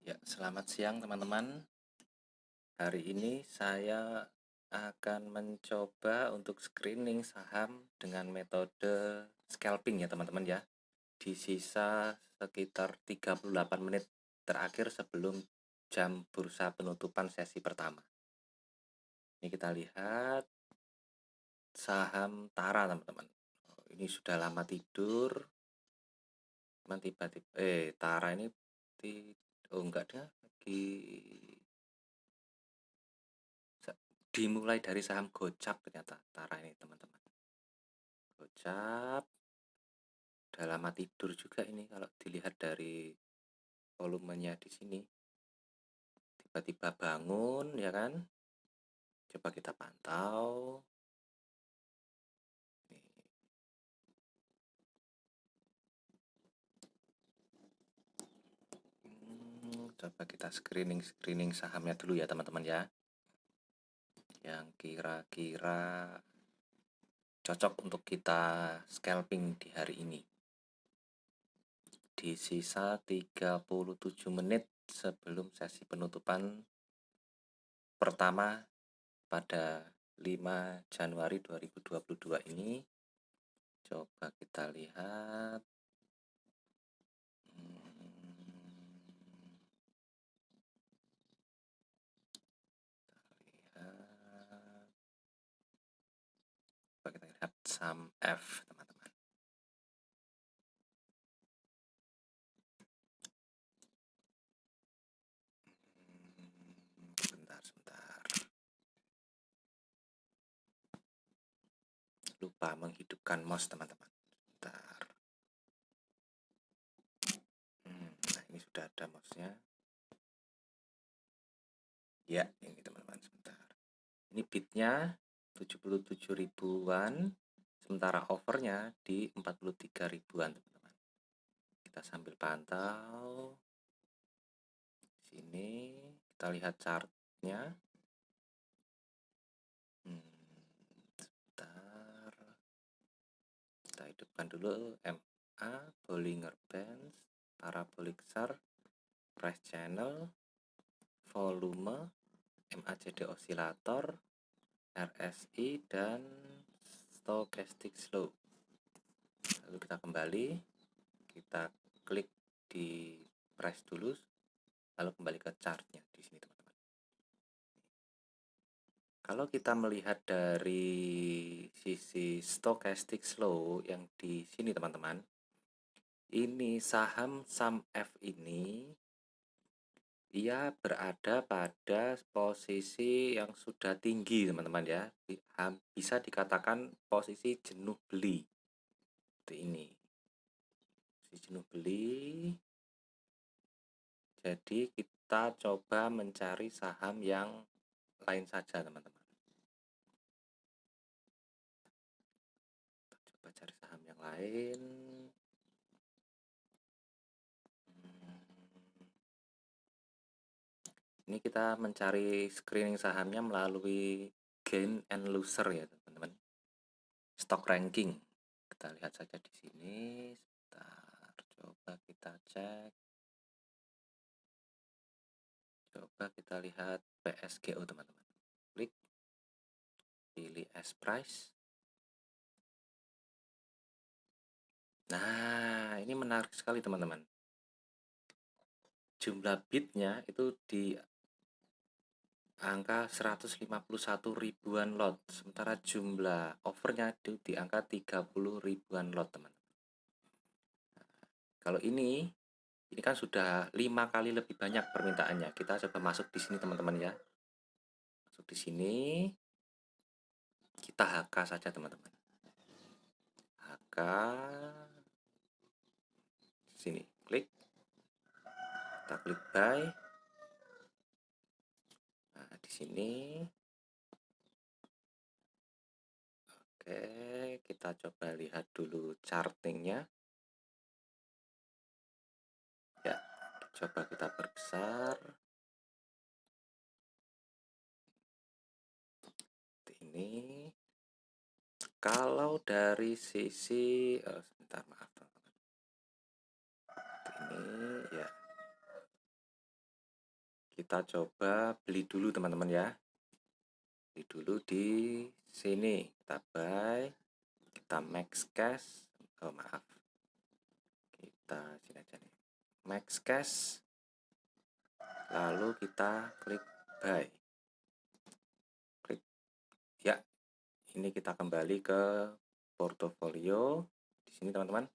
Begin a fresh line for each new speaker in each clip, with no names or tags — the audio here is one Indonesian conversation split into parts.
Ya, selamat siang teman-teman. Hari ini saya akan mencoba untuk screening saham dengan metode scalping ya teman-teman ya. Di sisa sekitar 38 menit terakhir sebelum jam bursa penutupan sesi pertama. Ini kita lihat saham Tara teman-teman. Ini sudah lama tidur. Cuman tiba-tiba Tara ini enggak ada lagi dimulai dari saham Gocap ternyata Tara ini teman-teman. Gocap udah lama tidur juga ini kalau dilihat dari volumenya di sini. Tiba-tiba bangun ya kan. Coba kita pantau. Coba kita screening sahamnya dulu ya teman-teman ya. Yang kira-kira cocok untuk kita scalping di hari ini. Di sisa 37 menit sebelum sesi penutupan pertama pada 5 Januari 2022 ini. Coba kita lihat. Coba kita lihat saham F teman-teman. Sebentar. Lupa menghidupkan mouse teman-teman. Bentar. Nah ini sudah ada mouse-nya. Ya ini teman-teman sebentar. Ini bidnya 77 ribuan. Sementara overnya di 43 ribuan teman-teman. Kita sambil pantau. Sini kita lihat chartnya. Sebentar. Kita hidupkan dulu MA, Bollinger Bands, Parabolic SAR, Price Channel, volume, MACD Oscillator, RSI, dan Stochastic Slow. Lalu kita kembali, kita klik di price dulu, lalu kembali ke chartnya di sini teman-teman. Kalau kita melihat dari sisi stochastic slow yang di sini teman-teman, ini saham SAMF ini ia berada pada posisi yang sudah tinggi teman-teman ya. Bisa dikatakan posisi jenuh beli. Seperti ini. Posisi jenuh beli. Jadi kita coba mencari saham yang lain saja teman-teman. Coba cari saham yang lain. Ini kita mencari screening sahamnya melalui gain and loser ya teman-teman. Stock ranking. Kita lihat saja di sini. Sebentar, coba kita cek. Coba kita lihat PSGO teman-teman. Klik, pilih S price. Nah, ini menarik sekali teman-teman. Jumlah bidnya itu di angka 151 ribuan lot, sementara jumlah overnya itu di angka 30 ribuan lot teman-teman. Kalau ini kan sudah 5 kali lebih banyak permintaannya. Kita coba masuk di sini teman-teman ya. Masuk di sini, kita HK saja teman-teman. HK, sini klik, kita klik buy. Nah di sini, oke, kita coba lihat dulu chartingnya. Ya, coba kita perbesar. Ini kalau dari sisi sebentar maaf teman-teman. Ini ya Kita coba beli dulu teman-teman ya. Beli dulu di sini. Kita buy, kita max cash. Oh maaf, kita sini aja nih. Max cash. Lalu kita klik buy. Klik ya. Ini kita kembali ke portofolio. Di sini teman-teman.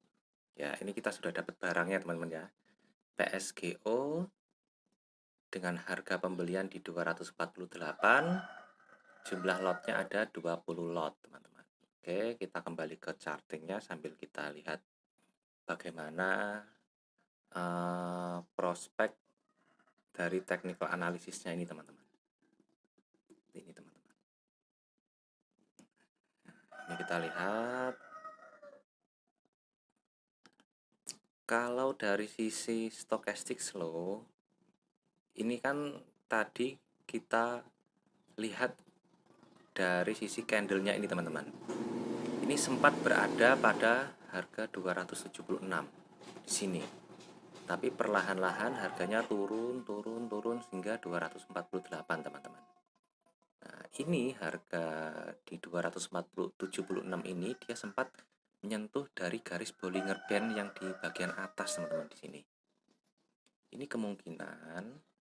Ya, ini kita sudah dapat barangnya teman-teman ya. PSGO dengan harga pembelian di 248, jumlah lotnya ada 20 lot teman-teman. Oke, kita kembali ke chartingnya sambil kita lihat bagaimana prospek dari technical analisisnya ini teman-teman. Ini teman-teman. Ini kita lihat. Kalau dari sisi stochastic slow, ini kan tadi kita lihat dari sisi candlenya ini teman-teman. Ini sempat berada pada harga 276 di sini. Tapi perlahan-lahan harganya turun hingga 248 teman-teman. Nah, ini harga di 276 ini dia sempat menyentuh dari garis Bollinger Band yang di bagian atas teman-teman di sini. Ini kemungkinan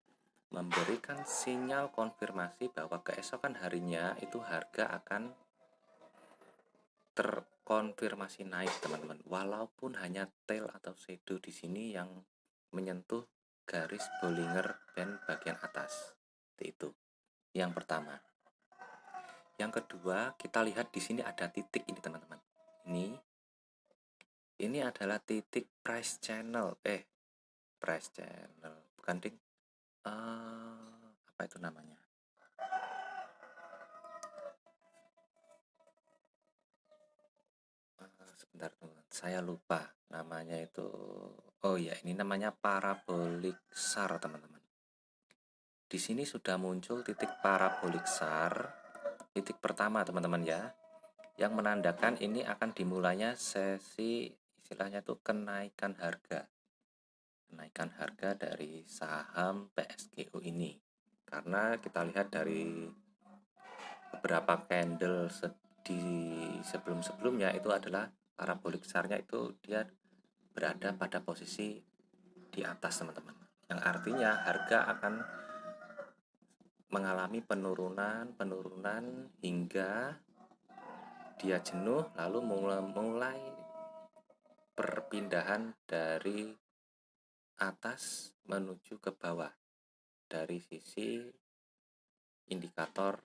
memberikan sinyal konfirmasi bahwa keesokan harinya itu harga akan terkonfirmasi naik teman-teman, walaupun hanya tail atau shadow di sini yang menyentuh garis Bollinger Band bagian atas. Itu yang pertama. Yang kedua, kita lihat di sini ada titik ini teman-teman. Ini adalah titik price channel. Price channel, bukan ding. Apa itu namanya? Sebentar teman, saya lupa namanya itu. Oh ya, ini namanya parabolik SAR teman-teman. Di sini sudah muncul titik parabolik SAR, titik pertama teman-teman ya, yang menandakan ini akan dimulainya sesi istilahnya itu kenaikan harga dari saham PSGO ini. Karena kita lihat dari beberapa candle di sebelum-sebelumnya itu adalah parabolik SAR-nya itu dia berada pada posisi di atas teman-teman, yang artinya harga akan mengalami penurunan hingga dia jenuh, lalu mulai perpindahan dari atas menuju ke bawah dari sisi indikator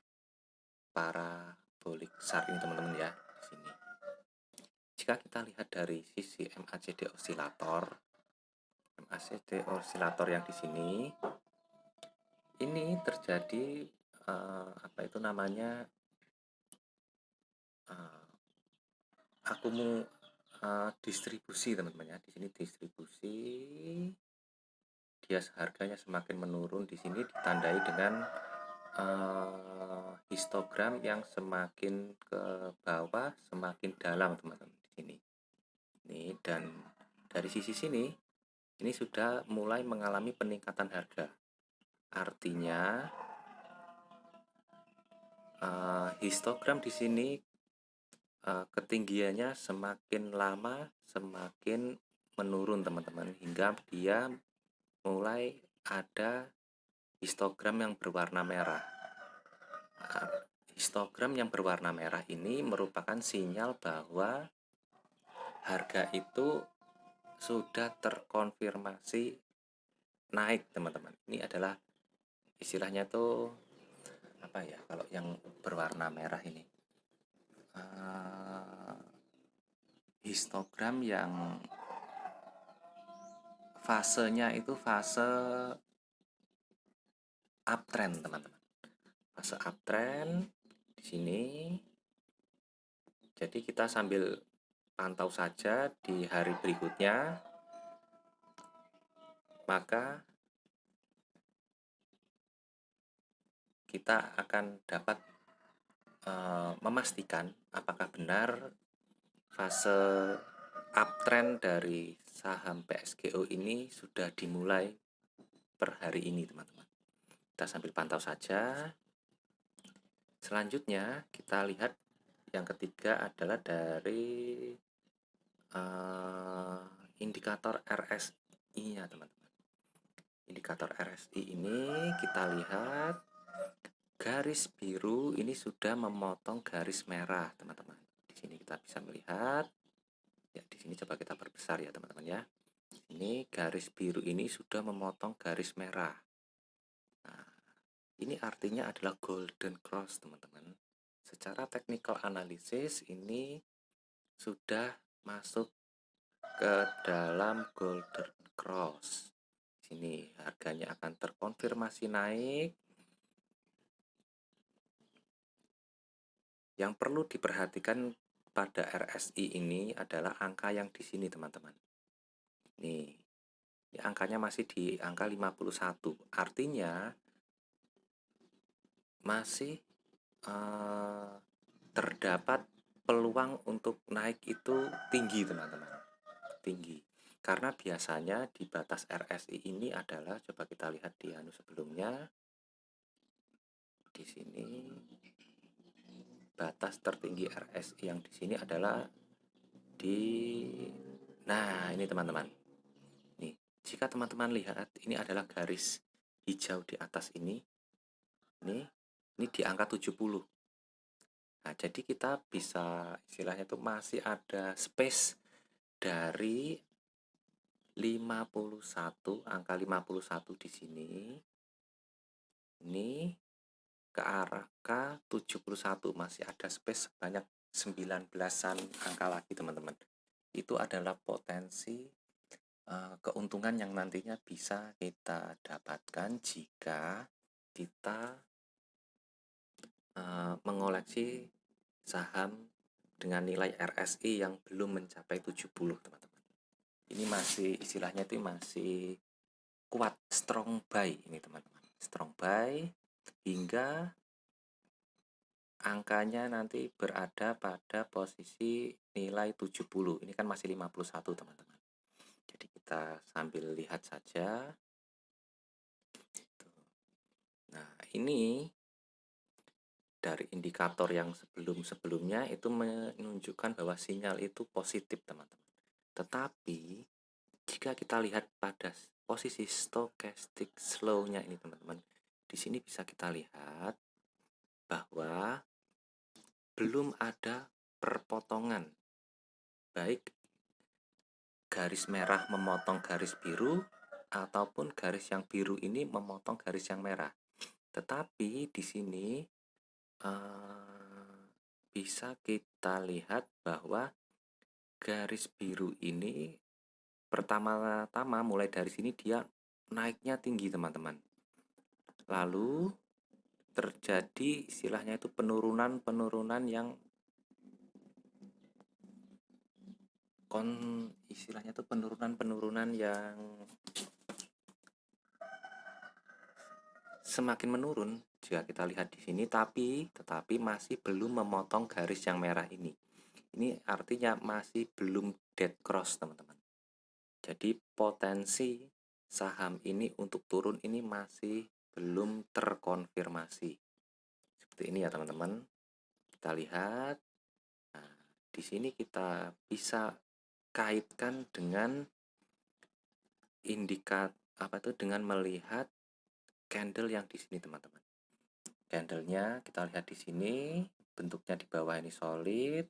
parabolik SAR ini teman-teman ya di sini. Jika kita lihat dari sisi MACD oscillator yang di sini, ini terjadi apa itu namanya distribusi teman-teman ya. Di sini distribusi, dia harganya semakin menurun. Di sini ditandai dengan histogram yang semakin ke bawah semakin dalam teman-teman di sini. Nih, dan dari sisi sini ini sudah mulai mengalami peningkatan harga. Artinya histogram di sini ketinggiannya semakin lama semakin menurun teman-teman, hingga dia mulai ada histogram yang berwarna merah. Histogram yang berwarna merah ini merupakan sinyal bahwa harga itu sudah terkonfirmasi naik teman-teman. Ini adalah istilahnya tuh apa ya, kalau yang berwarna merah ini histogram yang fasenya itu fase uptrend teman-teman, fase uptrend di sini. Jadi kita sambil pantau saja di hari berikutnya, maka kita akan dapat memastikan apakah benar fase uptrend dari saham PSGO ini sudah dimulai per hari ini teman-teman. Kita sambil pantau saja. Selanjutnya kita lihat yang ketiga adalah dari indikator RSI-nya, teman-teman. Indikator RSI ini kita lihat garis biru ini sudah memotong garis merah, teman-teman. Di sini kita bisa melihat, ya di sini coba kita perbesar ya, teman-teman ya. Ini garis biru ini sudah memotong garis merah. Nah, ini artinya adalah golden cross, teman-teman. Secara technical analysis ini sudah masuk ke dalam golden cross. Sini harganya akan terkonfirmasi naik. Yang perlu diperhatikan pada RSI ini adalah angka yang di sini, teman-teman. Nih, ini angkanya masih di angka 51. Artinya masih terdapat peluang untuk naik itu tinggi, teman-teman. Tinggi. Karena biasanya di batas RSI ini adalah, coba kita lihat di sebelumnya. Di sini batas tertinggi RSI yang di sini adalah di, nah ini teman-teman. Nih, jika teman-teman lihat ini adalah garis hijau di atas ini. Ini di angka 70. Nah, jadi kita bisa istilahnya itu masih ada space dari 51, angka 51 di sini. Ini ke arah ke 71, masih ada space sebanyak 19-an angka lagi, teman-teman. Itu adalah potensi keuntungan yang nantinya bisa kita dapatkan jika kita mengoleksi saham dengan nilai RSI yang belum mencapai 70, teman-teman. Ini masih istilahnya itu masih kuat, strong buy ini, teman-teman. Strong buy hingga angkanya nanti berada pada posisi nilai 70. Ini kan masih 51, teman-teman. Jadi kita sambil lihat saja. Nah, ini dari indikator yang sebelum-sebelumnya itu menunjukkan bahwa sinyal itu positif, teman-teman. Tetapi jika kita lihat pada posisi stochastic slow-nya ini, teman-teman, di sini bisa kita lihat bahwa belum ada perpotongan, baik garis merah memotong garis biru ataupun garis yang biru ini memotong garis yang merah. Tetapi di sini bisa kita lihat bahwa garis biru ini pertama-tama mulai dari sini dia naiknya tinggi, teman-teman. Lalu terjadi istilahnya itu penurunan yang istilahnya itu penurunan yang semakin menurun jika kita lihat di sini, tetapi masih belum memotong garis yang merah ini. Ini artinya masih belum dead cross, teman-teman. Jadi potensi saham ini untuk turun ini masih belum terkonfirmasi. Seperti ini ya, teman-teman. Kita lihat. Nah, di sini kita bisa kaitkan dengan dengan melihat candle yang di sini, teman-teman. Candlenya kita lihat di sini, bentuknya di bawah ini solid.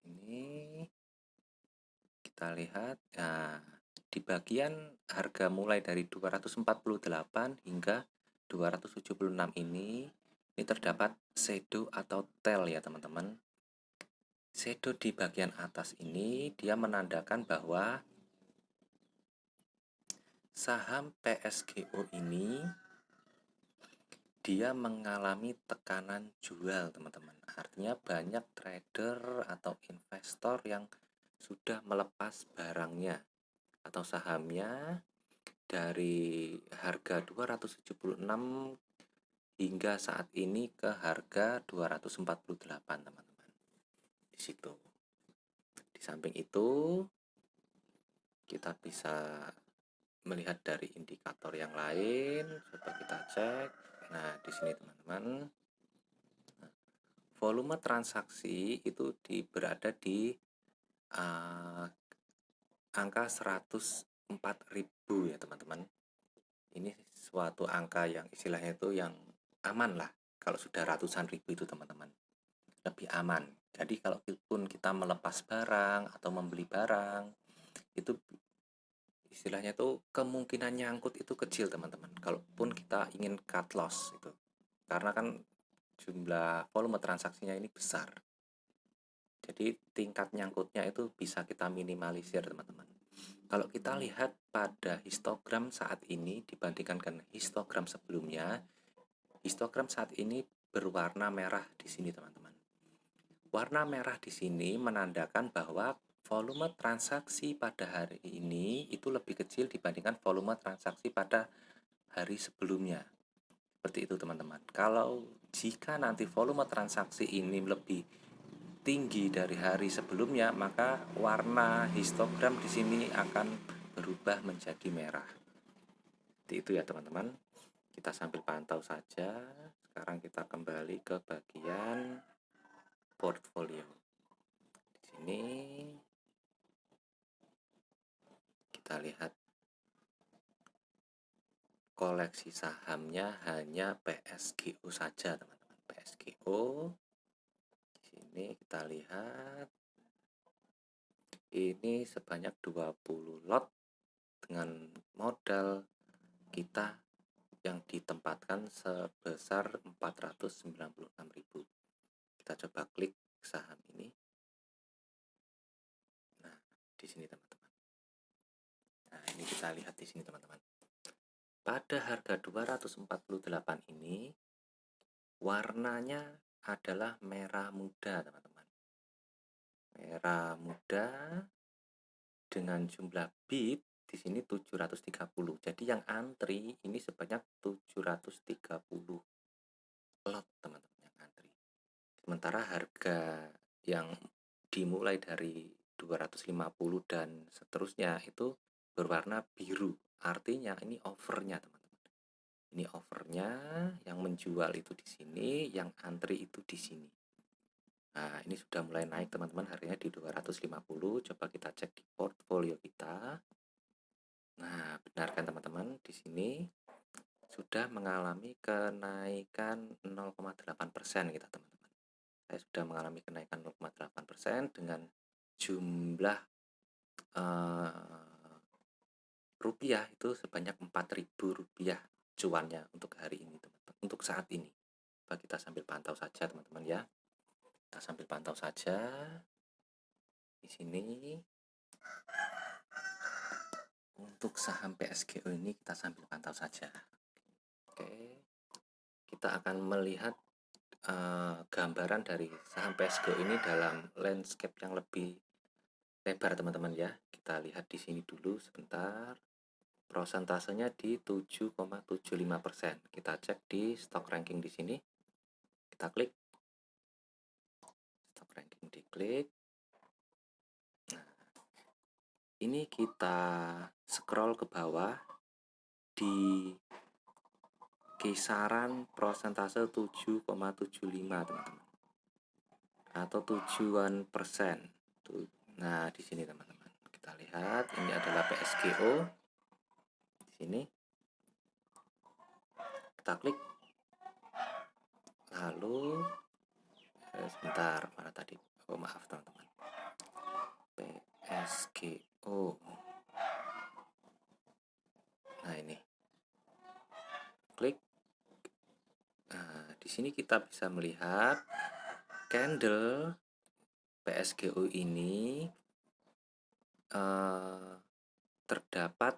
Ini kita lihat, nah, di bagian harga mulai dari 248 hingga 276 ini terdapat shadow atau tail ya, teman-teman. Shadow di bagian atas ini dia menandakan bahwa saham PSGO ini dia mengalami tekanan jual, teman-teman. Artinya banyak trader atau investor yang sudah melepas barangnya atau sahamnya dari harga 276 hingga saat ini ke harga 248, teman-teman. Di situ. Di samping itu kita bisa melihat dari indikator yang lain, coba kita cek. Nah, di sini teman-teman, volume transaksi itu berada di angka 104.000 ya teman-teman. Ini suatu angka yang istilahnya itu yang aman lah. Kalau sudah ratusan ribu itu teman-teman, lebih aman. Jadi kalau pun kita melepas barang atau membeli barang, itu istilahnya itu kemungkinan nyangkut itu kecil teman-teman. Kalaupun kita ingin cut loss itu, karena kan jumlah volume transaksinya ini besar. Jadi tingkat nyangkutnya itu bisa kita minimalisir teman-teman. Kalau kita lihat pada histogram saat ini dibandingkan dengan histogram sebelumnya, histogram saat ini berwarna merah di sini teman-teman. Warna merah di sini menandakan bahwa volume transaksi pada hari ini itu lebih kecil dibandingkan volume transaksi pada hari sebelumnya. Seperti itu teman-teman. Kalau jika nanti volume transaksi ini lebih tinggi dari hari sebelumnya, maka warna histogram di sini akan berubah menjadi merah. Seperti itu ya teman-teman. Kita sambil pantau saja. Sekarang kita kembali ke bagian portfolio. Di sini kita lihat koleksi sahamnya hanya PSGO saja teman-teman. PSGO. Di sini kita lihat ini sebanyak 20 lot dengan modal kita yang ditempatkan sebesar 496.000. Kita coba klik saham ini. Nah, di sini teman-teman. Nah, ini kita lihat di sini teman-teman. Pada harga 248 ini warnanya adalah merah muda teman-teman. Merah muda dengan jumlah bid di sini 730. Jadi yang antri ini sebanyak 730 lot teman-teman yang antri. Sementara harga yang dimulai dari 250 dan seterusnya itu berwarna biru. Artinya ini overnya teman-teman. Ini overnya, yang menjual itu di sini, yang antri itu di sini. Nah, ini sudah mulai naik teman-teman, harganya di 250. Coba kita cek di portfolio kita. Nah, benar kan teman-teman? Di sini sudah mengalami kenaikan 0,8% kita teman-teman. Saya sudah mengalami kenaikan 0,8% dengan jumlah rupiah itu sebanyak Rp4.000 cuannya untuk hari ini teman-teman. Untuk saat ini. Coba kita sambil pantau saja teman-teman ya. Kita sambil pantau saja. Di sini untuk saham PSGO ini kita sambil pantau saja. Oke. Kita akan melihat gambaran dari saham PSGO ini dalam landscape yang lebih lebar teman-teman ya. Kita lihat di sini dulu sebentar. Prosentasenya di 7,75%. Kita cek di stock ranking di sini. Kita klik stock ranking, diklik. Nah, ini kita scroll ke bawah di kisaran prosentase 7,75 teman-teman, atau 7-an%. Nah, di sini teman-teman, kita lihat ini adalah PSGO. Di sini kita klik, lalu sebentar, mana tadi? Oh, maaf teman-teman. PSGO. Nah, ini. Klik. Nah, di sini kita bisa melihat candle PSGO ini terdapat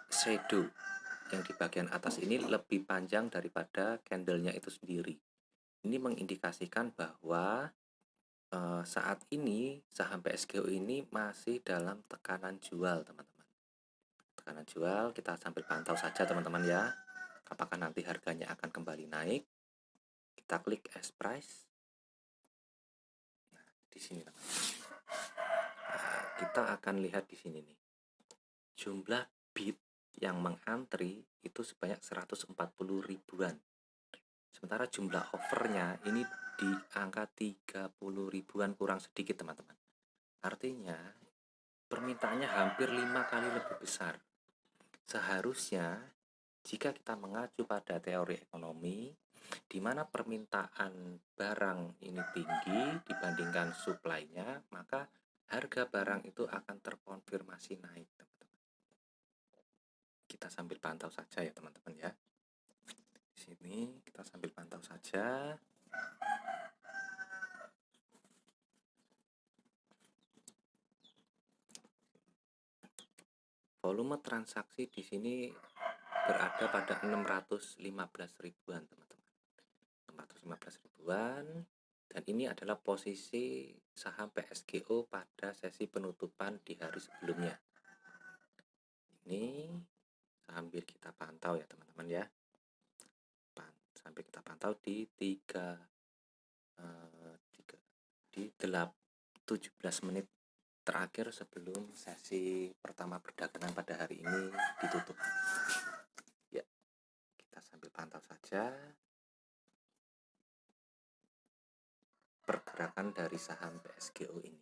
shadow yang di bagian atas ini lebih panjang daripada candlenya itu sendiri. Ini mengindikasikan bahwa saat ini saham PSGO ini masih dalam tekanan jual teman-teman. Tekanan jual, kita sambil pantau saja teman-teman ya. Apakah nanti harganya akan kembali naik? Kita klik as price. Nah, di sini teman-teman. Nah, kita akan lihat di sini nih. Jumlah bid yang mengantri itu sebanyak 140 ribuan. Sementara jumlah offernya ini di angka 30 ribuan kurang sedikit teman-teman. Artinya permintaannya hampir 5 kali lebih besar. Seharusnya jika kita mengacu pada teori ekonomi, di mana permintaan barang ini tinggi dibandingkan suplainya, maka harga barang itu akan terkonfirmasi naik, teman-teman. Kita sambil pantau saja ya, teman-teman ya. Di sini kita sambil pantau saja. Volume transaksi di sini berada pada 615 ribuan, teman-teman. 615 ribuan. Dan ini adalah posisi saham PSGO pada sesi penutupan di hari sebelumnya. Ini sambil kita pantau ya teman-teman ya. Sambil kita pantau di 17 menit terakhir sebelum sesi pertama perdagangan pada hari ini ditutup. Ya, kita sambil pantau saja pergerakan dari saham PSGO ini.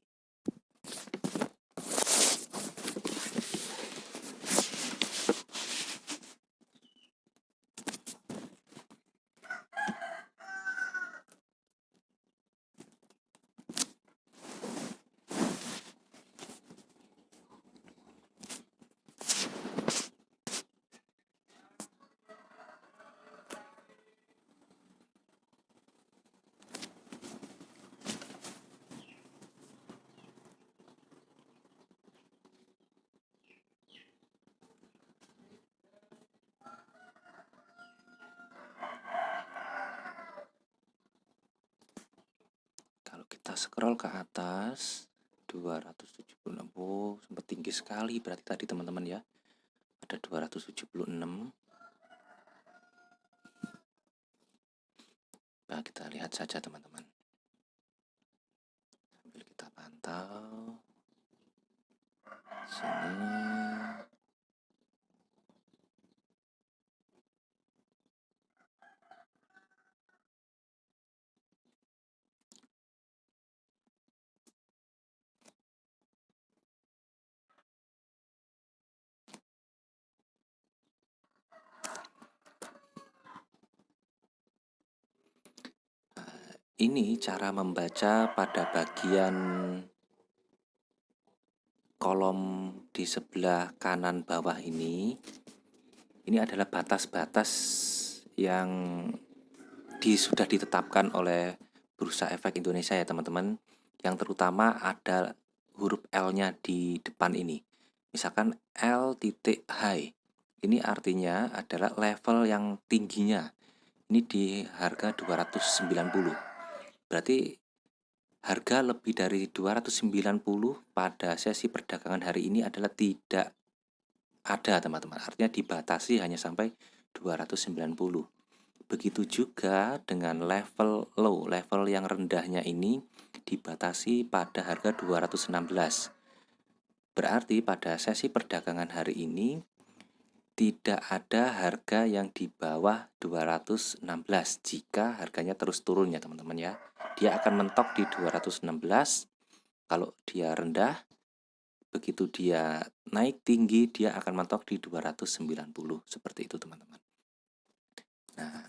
Kalau kita scroll ke atas 276, oh, sempat tinggi sekali berarti tadi teman-teman ya. Ada 276. Nah, kita lihat saja teman-teman. Sambil kita pantau. Sini. Ini cara membaca pada bagian kolom di sebelah kanan bawah ini. Ini adalah batas-batas yang sudah ditetapkan oleh Bursa Efek Indonesia ya teman-teman. Yang terutama ada huruf L-nya di depan ini. Misalkan L titik high. Ini artinya adalah level yang tingginya. Ini di harga 290. Berarti harga lebih dari 290 pada sesi perdagangan hari ini adalah tidak ada teman-teman. Artinya dibatasi hanya sampai 290. Begitu juga dengan level low, level yang rendahnya ini dibatasi pada harga 216. Berarti pada sesi perdagangan hari ini tidak ada harga yang di bawah 216 jika harganya terus turun ya teman-teman ya. Dia akan mentok di 216. Kalau dia rendah, begitu dia naik tinggi, dia akan mentok di 290. Seperti itu teman-teman. Nah,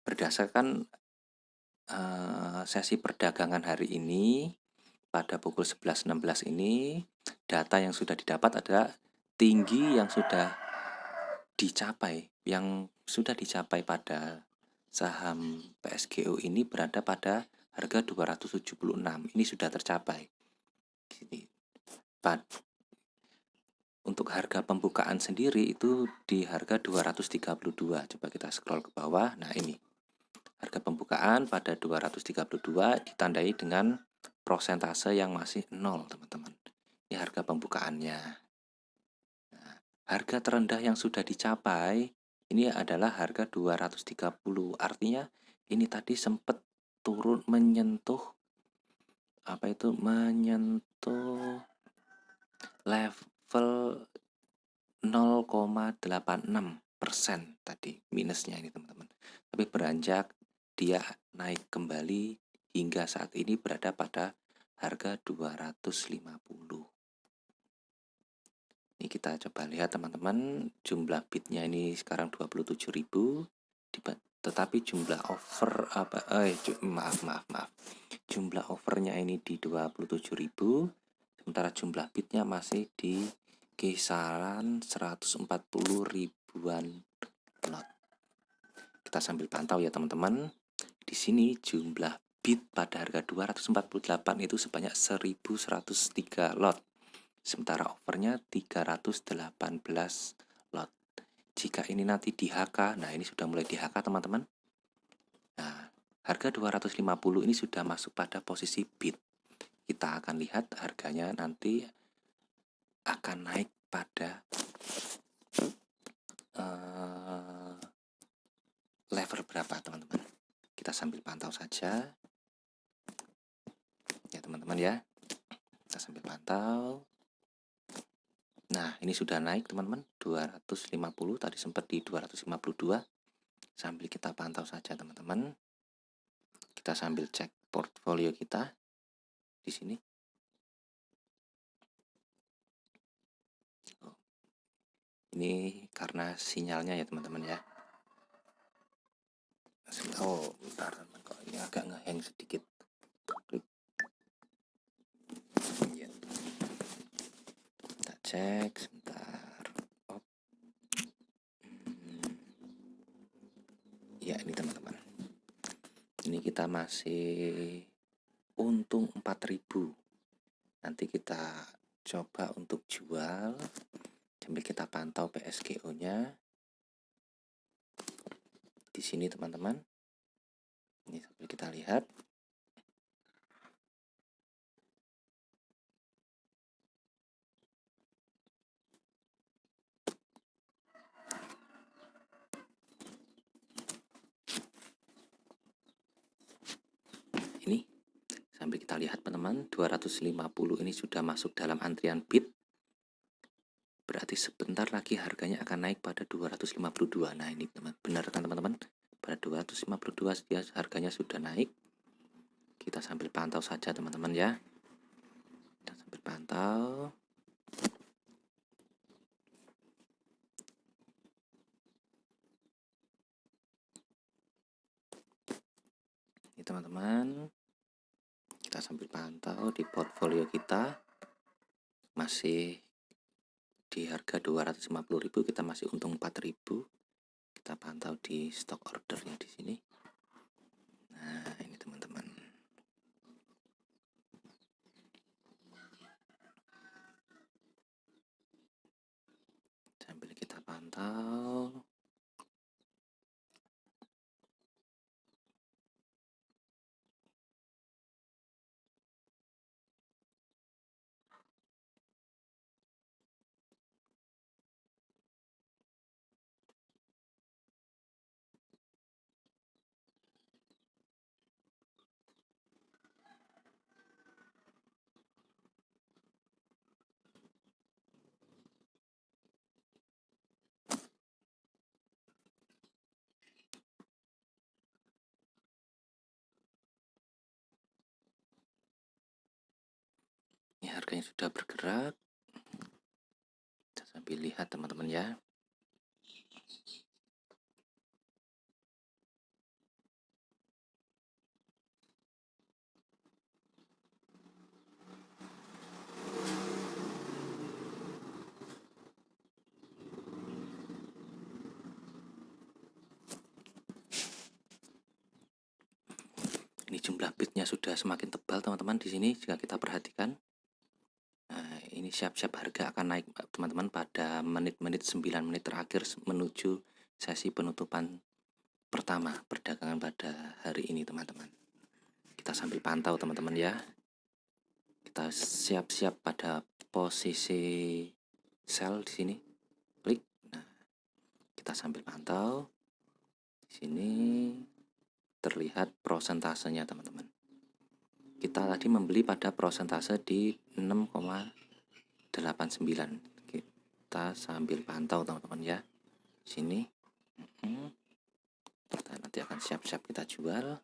berdasarkan sesi perdagangan hari ini pada pukul 11.16 ini, data yang sudah didapat adalah tinggi yang sudah dicapai pada saham PSGO ini berada pada harga 276. Ini sudah tercapai. Untuk harga pembukaan sendiri itu di harga 232. Coba kita scroll ke bawah. Nah, ini harga pembukaan pada 232 ditandai dengan prosentase yang masih 0, teman-teman. Ini harga pembukaannya. Nah, harga terendah yang sudah dicapai ini adalah harga 230. Artinya ini tadi sempat turun menyentuh menyentuh level 0,86% tadi minusnya ini teman-teman. Tapi beranjak dia naik kembali hingga saat ini berada pada harga 250. Ini kita coba lihat teman-teman, jumlah bitnya ini sekarang 27.000, tetapi jumlah offer maaf. Jumlah offernya ini di 27.000, sementara jumlah bitnya masih di kisaran 140 ribuan lot. Kita sambil pantau ya teman-teman. Di sini jumlah bit pada harga 248 itu sebanyak 1103 lot. Sementara offernya 318 lot. Jika ini nanti di HK, nah ini sudah mulai di HK teman-teman. Nah, harga 250 ini sudah masuk pada posisi bid. Kita akan lihat harganya nanti akan naik pada level berapa teman-teman. Kita sambil pantau saja ya teman-teman ya. Kita sambil pantau. Nah, ini sudah naik teman-teman, 250, tadi sempat di 252. Sambil kita pantau saja teman-teman. Kita sambil cek portfolio kita di sini. Ini karena sinyalnya ya teman-teman ya. Oh, bentar teman, kok ini agak ngehang sedikit. Klik. Ya. Kita cek sebentar. Oh. Ya, ini teman-teman. Ini kita masih untung 4.000. Nanti kita coba untuk jual. Sambil kita pantau PSGO-nya. Di sini teman-teman. Ini sambil kita lihat. Ini sambil kita lihat teman-teman, 250 ini sudah masuk dalam antrian bid. Berarti sebentar lagi harganya akan naik pada 252. Nah, ini benar kan teman-teman? Pada 252 dia harganya sudah naik. Kita sambil pantau saja teman-teman ya. Kita sambil pantau. Ini teman-teman. Kita sambil pantau di portfolio kita. Masih di harga 250.000, kita masih untung 4.000. Kita pantau di stock ordernya di sini. Nah, ini teman-teman. Sambil kita pantau. Ini harganya sudah bergerak. Kita sambil lihat teman-teman ya. Ini jumlah bitnya sudah semakin tebal teman-teman di sini jika kita perhatikan. Nah, ini siap-siap harga akan naik teman-teman pada menit-menit 9 menit terakhir menuju sesi penutupan pertama perdagangan pada hari ini teman-teman. Kita sambil pantau teman-teman ya. Kita siap-siap pada posisi sell di sini. Klik. Nah, kita sambil pantau. Di sini terlihat prosentasenya teman-teman. Kita tadi membeli pada prosentase di 6,89. kita sambil pantau teman-teman ya. Sini. Kita nanti akan siap-siap kita jual.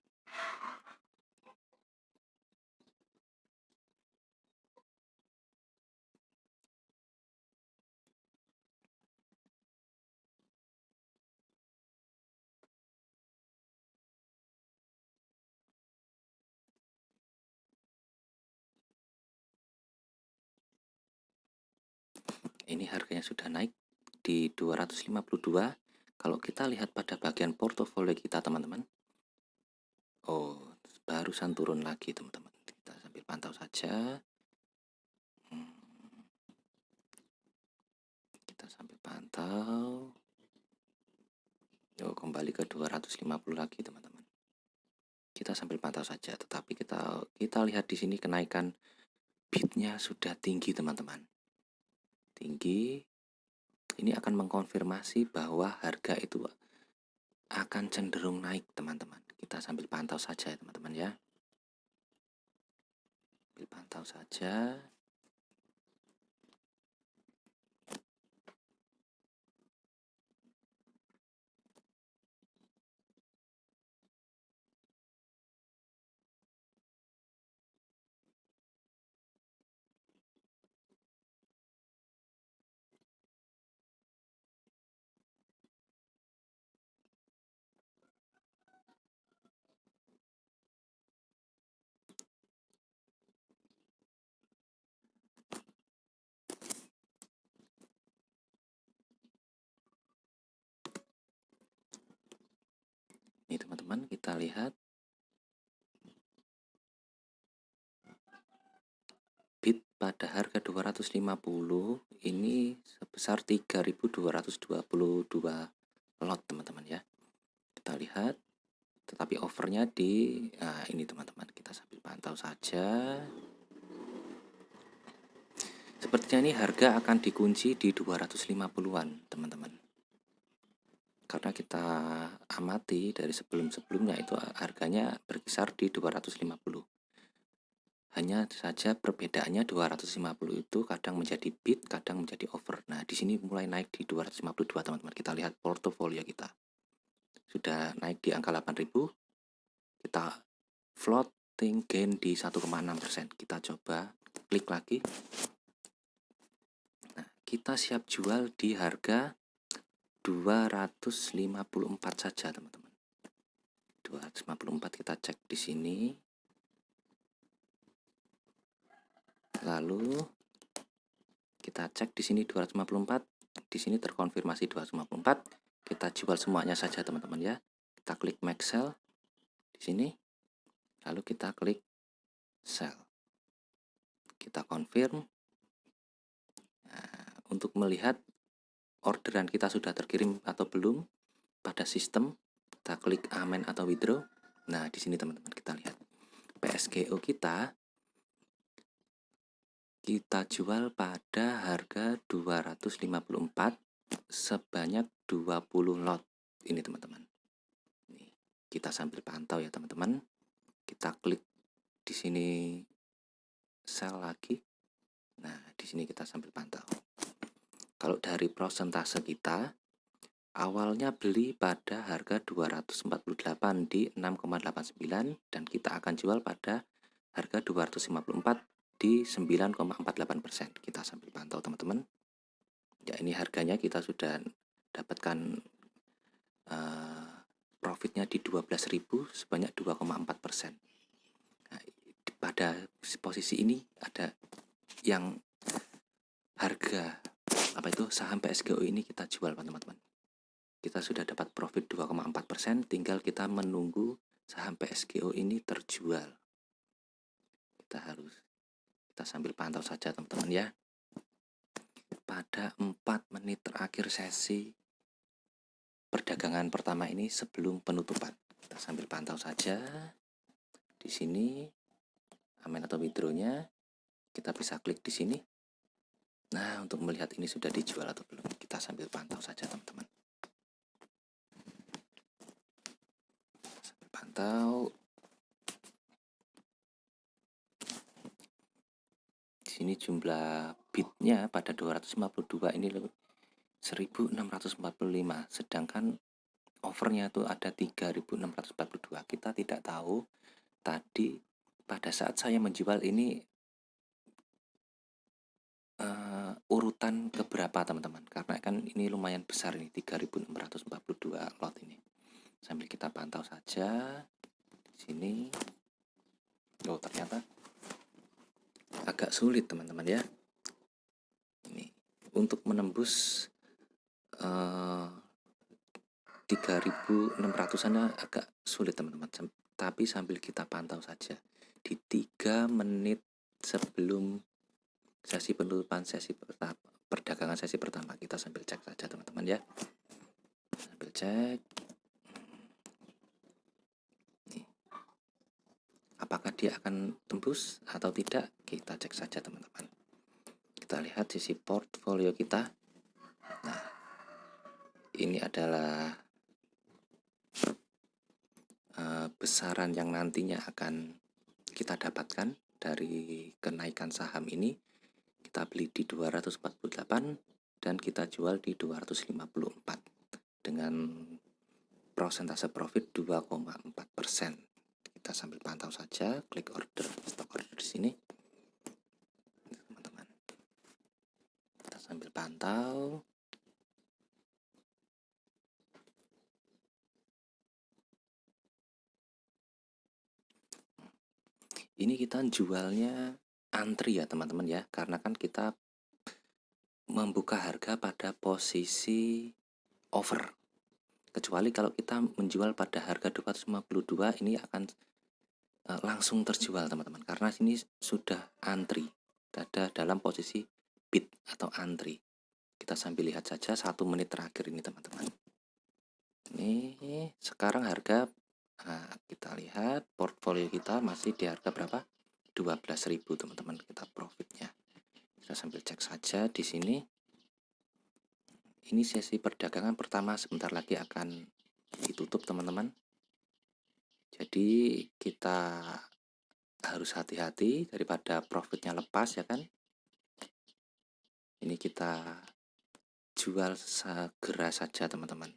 Ini harganya sudah naik di 252. Kalau kita lihat pada bagian portofolio kita teman-teman, oh barusan turun lagi teman-teman. Kita sambil pantau saja. Kita sambil pantau. Oh, kembali ke 250 lagi teman-teman. Kita sambil pantau saja, tetapi kita lihat di sini kenaikan bidnya sudah tinggi teman-teman. Tinggi. Ini akan mengkonfirmasi bahwa harga itu akan cenderung naik teman-teman. Kita sambil pantau saja ya teman-teman ya. Sambil pantau saja. Ini teman-teman, kita lihat bid pada harga 250 ini sebesar 3.222 lot teman-teman ya. Kita lihat, tetapi overnya di ini teman-teman, kita sambil pantau saja. Sepertinya ini harga akan dikunci di 250-an teman-teman. Karena kita amati dari sebelum-sebelumnya itu harganya berkisar di 250. Hanya saja perbedaannya 250 itu kadang menjadi bid, kadang menjadi over. Nah, di sini mulai naik di 252 teman-teman. Kita lihat portofolio kita. Sudah naik di angka 8.000. Kita floating gain di 1,6%. Kita coba klik lagi. Nah, kita siap jual di harga 254 saja teman-teman. 254 kita cek di sini. Lalu kita cek di sini 254, di sini terkonfirmasi 254. Kita jual semuanya saja teman-teman ya. Kita klik max sell di sini. Lalu kita klik sell. Kita confirm. Nah, untuk melihat orderan kita sudah terkirim atau belum pada sistem, kita klik amen atau withdraw. Nah, di sini teman-teman kita lihat PSGO kita jual pada harga 254 sebanyak 20 lot. Ini teman-teman. Nih, kita sambil pantau ya teman-teman. Kita klik di sini sell lagi. Nah, di sini kita sambil pantau. Kalau dari prosentase kita, awalnya beli pada harga 248 di 6,89 dan kita akan jual pada harga 254 di 9,48%. Kita sambil pantau teman-teman. Ya, ini harganya kita sudah dapatkan profitnya di 12.000 sebanyak 2,4%. Nah, pada posisi ini ada yang harga saham PSGO ini kita jual teman-teman. Kita sudah dapat profit 2,4%, tinggal kita menunggu saham PSGO ini terjual. Kita sambil pantau saja teman-teman ya. Pada 4 menit terakhir sesi perdagangan pertama ini sebelum penutupan, kita sambil pantau saja. Di sini amen atau withdraw-nya kita bisa klik di sini. Nah, untuk melihat ini sudah dijual atau belum, kita sambil pantau saja teman-teman. Sambil pantau. Di sini jumlah bidnya pada 252 ini 1645, sedangkan overnya itu ada 3642. Kita tidak tahu tadi pada saat saya menjual ini urutan keberapa teman-teman, karena kan ini lumayan besar ini 3642 lot ini. Sambil kita pantau saja di sini. Oh, ternyata agak sulit teman-teman ya. Ini untuk menembus 3600-an agak sulit teman-teman. Tapi sambil kita pantau saja di 3 menit sebelum sesi penutupan sesi perdagangan sesi pertama, kita sambil cek saja teman-teman ya. Sambil cek nih, apakah dia akan tembus atau tidak, kita cek saja teman-teman. Kita lihat sisi portfolio kita. Nah, ini adalah besaran yang nantinya akan kita dapatkan dari kenaikan saham ini. Kita beli di 248 dan kita jual di 254 dengan persentase profit 2,4%. Kita sambil pantau saja, klik order, stop order di sini. Teman-teman, kita sambil pantau. Ini kita jualnya antri ya teman-teman ya, karena kan kita membuka harga pada posisi over. Kecuali kalau kita menjual pada harga 252, ini akan langsung terjual teman-teman, karena sini sudah antri, ada dalam posisi bid atau antri. Kita sambil lihat saja 1 menit terakhir ini teman-teman. Ini sekarang harga, kita lihat portfolio kita masih di harga berapa? 12.000 teman-teman, kita profitnya. Kita sambil cek saja di sini. Ini sesi perdagangan pertama sebentar lagi akan ditutup teman-teman. Jadi kita harus hati-hati daripada profitnya lepas ya kan. Ini kita jual segera saja teman-teman.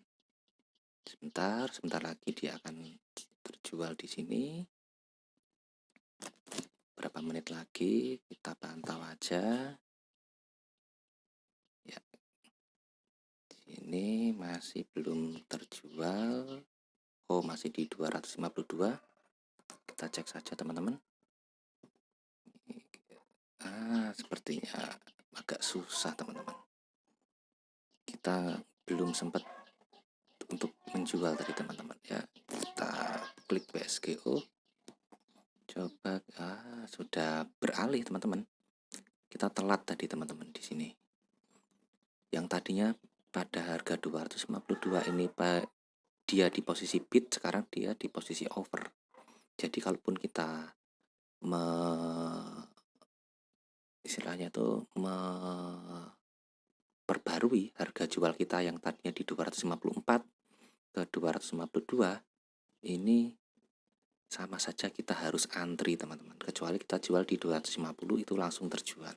Sebentar lagi dia akan terjual di sini. Berapa menit lagi kita pantau aja. Ya. Ini masih belum terjual. Oh, masih di 252. Kita cek saja teman-teman. Sepertinya agak susah teman-teman. Kita belum sempat untuk menjual tadi teman-teman ya. Kita klik PSGO, coba sudah beralih teman-teman. Kita telat tadi teman-teman di sini. Yang tadinya pada harga 252 ini dia di posisi bid, sekarang dia di posisi over. Jadi kalaupun kita istilahnya tuh perbarui harga jual kita yang tadinya di 254 ke 252, ini sama saja kita harus antri teman-teman, kecuali kita jual di 250 itu langsung terjual.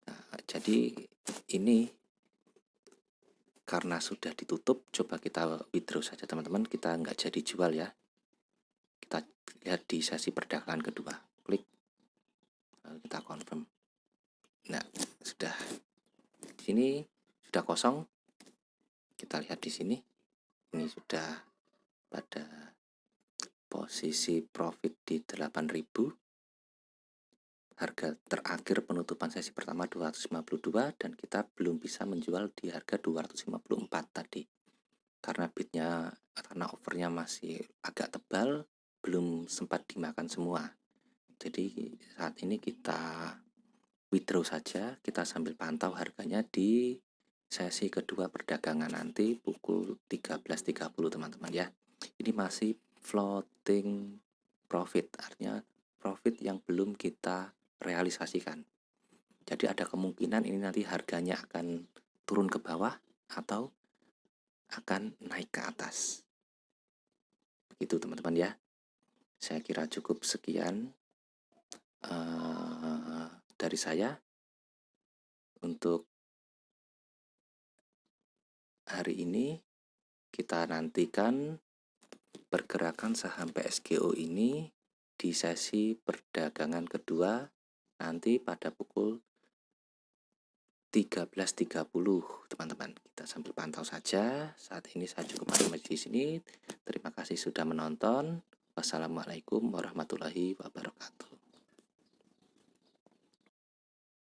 Nah, jadi ini karena sudah ditutup, coba kita withdraw saja teman-teman, kita nggak jadi jual ya. Kita lihat di sesi perdagangan kedua, klik, lalu kita confirm. Nah, sudah di sini sudah kosong. Kita lihat di sini, ini sudah pada posisi profit di 8.000. Harga terakhir penutupan sesi pertama 252 dan kita belum bisa menjual di harga 254 tadi. Karena bidnya, karena overnya masih agak tebal, belum sempat dimakan semua. Jadi saat ini kita withdraw saja, kita sambil pantau harganya di sesi kedua perdagangan nanti pukul 13.30 teman-teman ya. Ini masih floating profit, artinya profit yang belum kita realisasikan. Jadi ada kemungkinan ini nanti harganya akan turun ke bawah atau akan naik ke atas. Begitu teman-teman ya. Saya kira cukup sekian dari saya. Untuk hari ini kita nantikan pergerakan saham PSGO ini di sesi perdagangan kedua nanti pada pukul 13.30 teman-teman. Kita sambil pantau saja. Saat ini saya cukup sampai di sini. Terima kasih sudah menonton. Wassalamualaikum warahmatullahi wabarakatuh.